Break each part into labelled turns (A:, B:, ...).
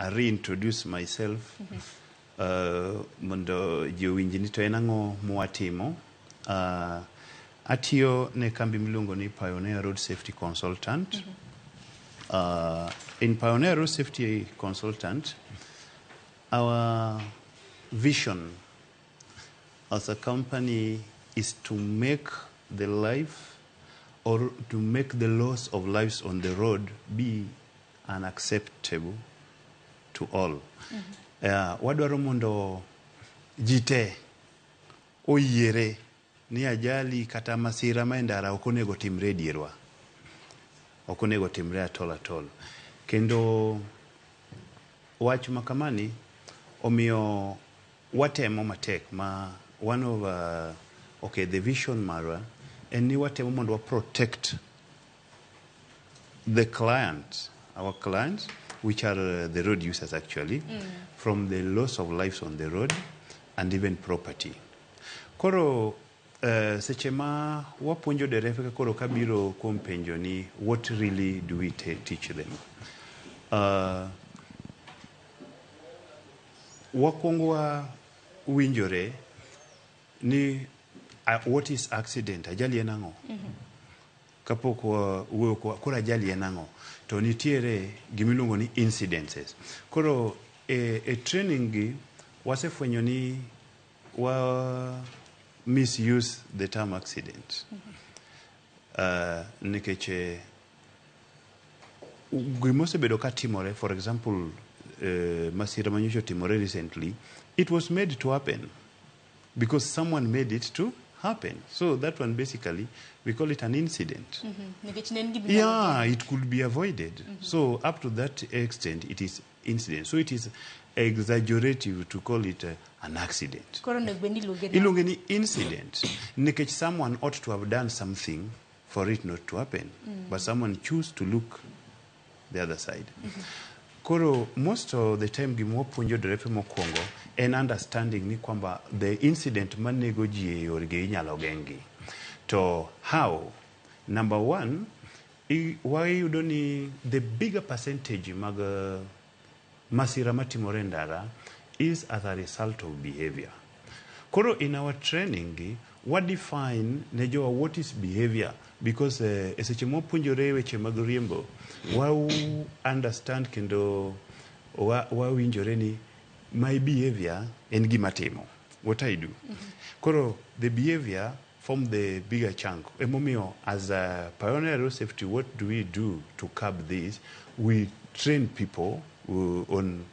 A: reintroduce myself. Mondo jowinj ni to en ang'o mwatimo. Atiyo ne kambi miluongo ni Pioneer Road Safety Consultant. In Pioneer Road Safety Consultant, our vision as a company is to make the life or to make the loss of lives on the road be unacceptable to all. Wadwaro mondo jite oyiere ni ajali kata masira ma ndara ok onego timre dierwa. Ok onego timre atol. Kendo wach makamani omiyo watemo matek ma one of the vision mara en ni watemo mondo protect the clients, our clients, which are the road users actually, from the loss of lives on the road and even property. Koro seche ma wapuonjo derefe ka koro kabiro kuom penjo ni what really do we teach them? Wakwongo winjore ni what is accident? Ajali en ang'o? Kapok wuoyo koro ajali en ang'o? To nitiere gimiluongo ni incidences. Koro e training gi wasefwenyo ni misuse the term accident. Nikech gimosebedo ka timore, for example, masira manyocha timore recently, it was made to happen because someone made it to happen. So that one basically we call it an incident. Yeah, it could be avoided. So up to that extent it is incident. So it is exaggerative to call it an accident. Ilunge ni incident. Nikech someone ought to have done something for it not to happen, but someone choose to look the other side. Koro most of the time gimo puonjo derepe mokwongo en understanding ni kwamba the incident manego ji e yorgi inyalo gengi. To how? Number one, wayudo ni the bigger percentage mag masira matimore ndara is as a result of behavior. Koro in our training, what define nejoa what is behavior? Because eseche mopuonjore weche mag riembo, understand kendo winjore ni my behavior en gima timo. What I do. Koro the behavior form the bigger chunk. Emomiyo as a Pioneer Road Safety, what do we do to curb this? We train people on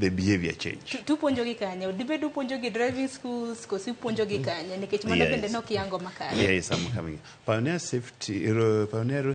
A: the behavior change.
B: Tupuonjo gi kanye? Dibedu puonjo gi driving schools kosi puonjo gi kanye? Nikech mano bende nok yango makare.
A: Yes, I'm coming. Pioneer Safety, Pioneer